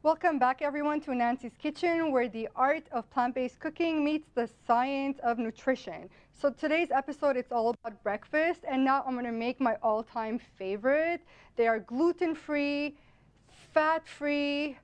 Welcome back everyone to Nancy's Kitchen, where the art of plant-based cooking meets the science of nutrition. So today's episode, it's all about breakfast, and now I'm gonna make my all-time favorite. They are gluten-free, fat-free,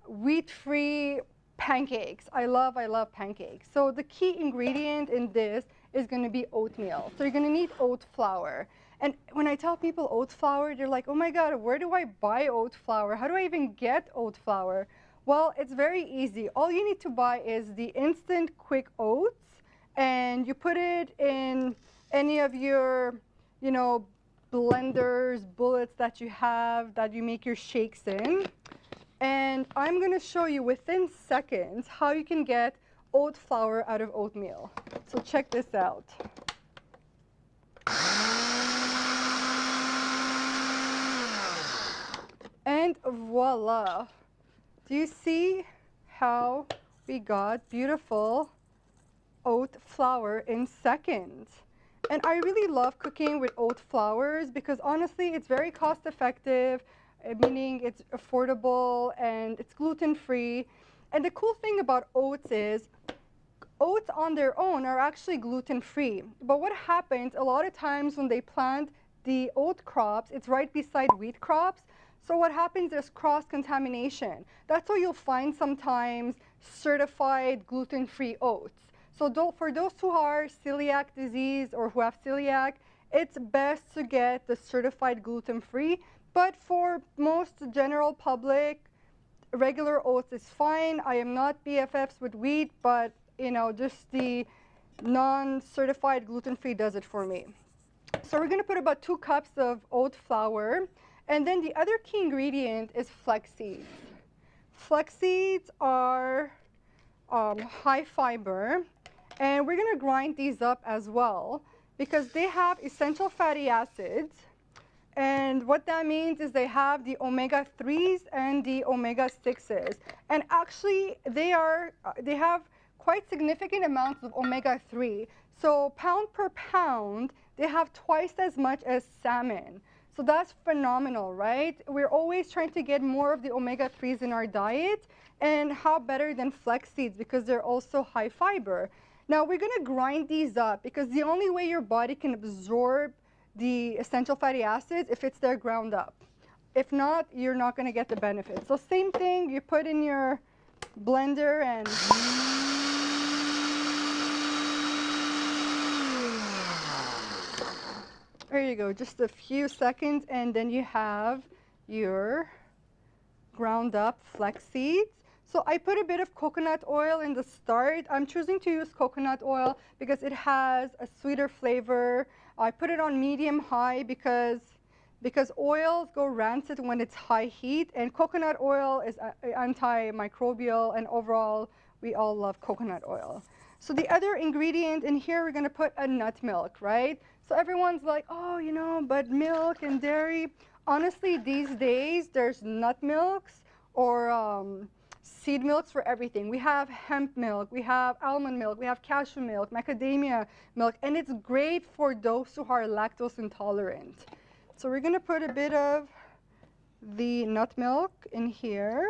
wheat-free pancakes. I love pancakes. So the key ingredient in this is gonna be oatmeal. So you're gonna need oat flour. And when I tell people oat flour, they're like, oh my God, where do I buy oat flour? How do I even get oat flour? Well, it's very easy. All you need to buy is the instant quick oats, and you put it in any of your, blenders, bullets that you have, that you make your shakes in. And I'm gonna show you within seconds how you can get oat flour out of oatmeal. So check this out. And voila. Do you see how we got beautiful oat flour in seconds? And I really love cooking with oat flours because honestly, it's very cost effective, meaning it's affordable and it's gluten-free. And the cool thing about oats is oats on their own are actually gluten-free. But what happens a lot of times when they plant the oat crops, it's right beside wheat crops. So what happens is cross-contamination. That's why you'll find sometimes certified gluten-free oats. So for those who are celiac disease or who have celiac, it's best to get the certified gluten-free. But for most general public, regular oats is fine. I am not BFFs with wheat, but just the non-certified gluten-free does it for me. So we're going to put about 2 cups of oat flour. And then the other key ingredient is flax seeds. Flax seeds are high fiber, and we're going to grind these up as well because they have essential fatty acids. And what that means is they have the omega-3s and the omega-6s. And actually, they have quite significant amounts of omega-3. So pound per pound, they have twice as much as salmon. So that's phenomenal, right? We're always trying to get more of the omega-3s in our diet, and how better than flax seeds because they're also high fiber. Now we're gonna grind these up because the only way your body can absorb the essential fatty acids if it's there ground up. If not, you're not gonna get the benefit. So same thing, you put in your blender and there you go, just a few seconds, and then you have your ground up flax seeds. So I put a bit of coconut oil in the start. I'm choosing to use coconut oil because it has a sweeter flavor. I put it on medium-high because oils go rancid when it's high heat, and coconut oil is antimicrobial, and overall, we all love coconut oil. So the other ingredient in here, we're gonna put a nut milk, right? So everyone's like, oh, but milk and dairy. Honestly, these days, there's nut milks or seed milks for everything. We have hemp milk, we have almond milk, we have cashew milk, macadamia milk, and it's great for those who are lactose intolerant. So we're gonna put a bit of the nut milk in here.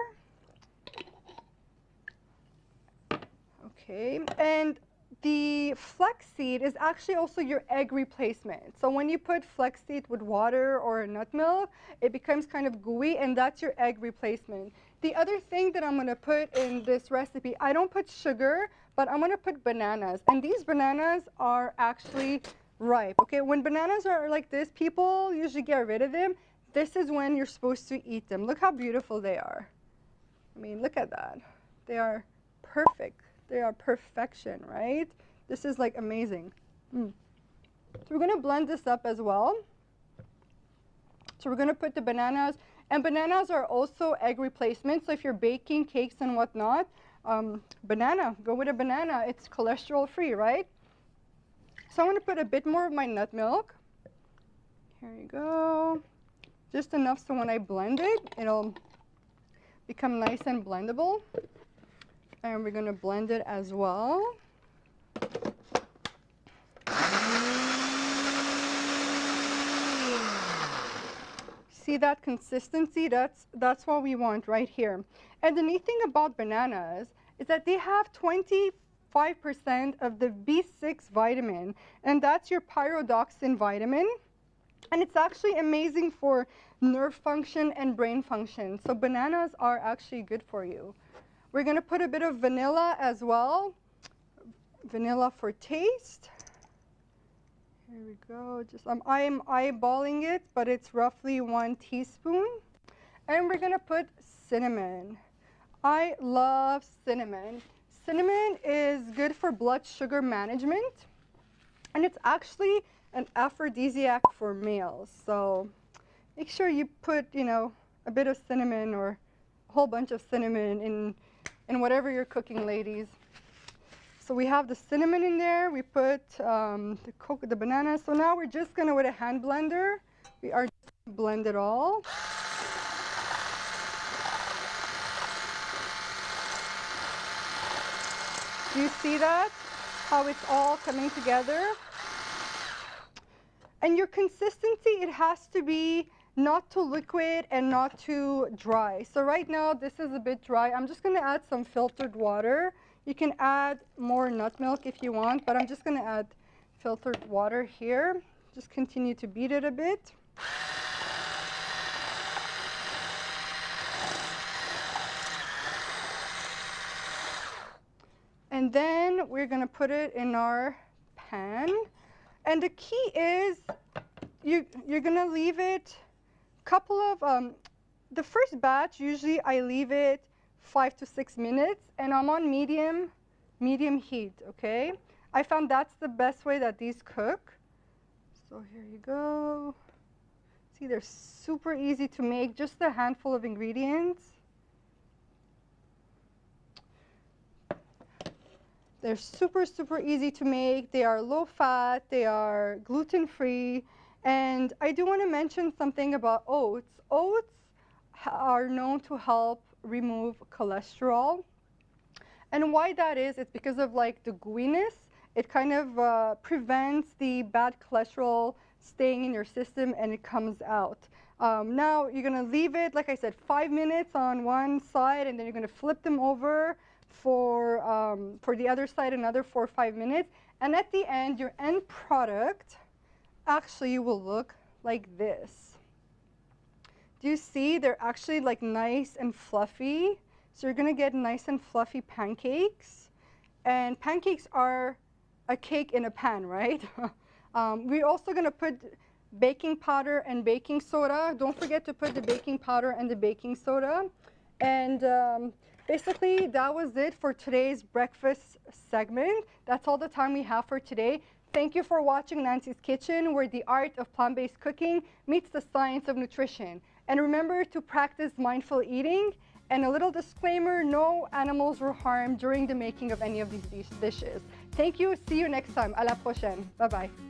Okay, and the flaxseed is actually also your egg replacement. So when you put flaxseed with water or nut milk, it becomes kind of gooey, and that's your egg replacement. The other thing that I'm gonna put in this recipe, I don't put sugar, but I'm gonna put bananas. And these bananas are actually ripe, okay? When bananas are like this, people usually get rid of them. This is when you're supposed to eat them. Look how beautiful they are. I mean, look at that. They are perfect. They are perfection, right? This is like amazing. So we're gonna blend this up as well. So we're gonna put the bananas, and bananas are also egg replacements. So if you're baking cakes and whatnot, go with a banana. It's cholesterol free, right? So I'm gonna put a bit more of my nut milk. Here you go. Just enough so when I blend it, it'll become nice and blendable. And we're gonna blend it as well. see that consistency? That's what we want right here. And the neat thing about bananas is that they have 25% of the B6 vitamin, and that's your pyridoxine vitamin. And it's actually amazing for nerve function and brain function. So bananas are actually good for you. We're going to put a bit of vanilla as well. Vanilla for taste. Here we go. Just I am eyeballing it, but it's roughly 1 teaspoon. And we're going to put cinnamon. I love cinnamon. Cinnamon is good for blood sugar management. And it's actually an aphrodisiac for males. So make sure you put, you know, a bit of cinnamon or a whole bunch of cinnamon in whatever you're cooking, ladies. So we have the cinnamon in there. We put the banana. So now we're just going to, with a hand blender, we are just going to blend it all. Do you see that? How it's all coming together? And your consistency, it has to be not too liquid and not too dry. So right now, this is a bit dry. I'm just going to add some filtered water. You can add more nut milk if you want, but I'm just going to add filtered water here. Just continue to beat it a bit. And then we're going to put it in our pan. And the key is you're going to leave it a couple of, the first batch, usually I leave it 5 to 6 minutes, and I'm on medium heat, okay? I found that's the best way that these cook. So here you go. See, they're super easy to make, just a handful of ingredients. They're super, super easy to make. They are low fat, they are gluten-free, and I do want to mention something about oats. Oats are known to help remove cholesterol. And why that is, it's because of like the gooiness. It kind of prevents the bad cholesterol staying in your system and it comes out. Now you're going to leave it, like I said, 5 minutes on one side, and then you're going to flip them over for the other side another 4 or 5 minutes. And at the end, your end product actually will look like this. Do you see? They're actually like nice and fluffy. So you're going to get nice and fluffy pancakes. And pancakes are a cake in a pan, right? We're also going to put baking powder and baking soda. Don't forget to put the baking powder and the baking soda. And basically, that was it for today's breakfast segment. That's all the time we have for today. Thank you for watching Nancy's Kitchen, where the art of plant-based cooking meets the science of nutrition. And remember to practice mindful eating. And a little disclaimer, no animals were harmed during the making of any of these dishes. Thank you. See you next time. À la prochaine. Bye-bye.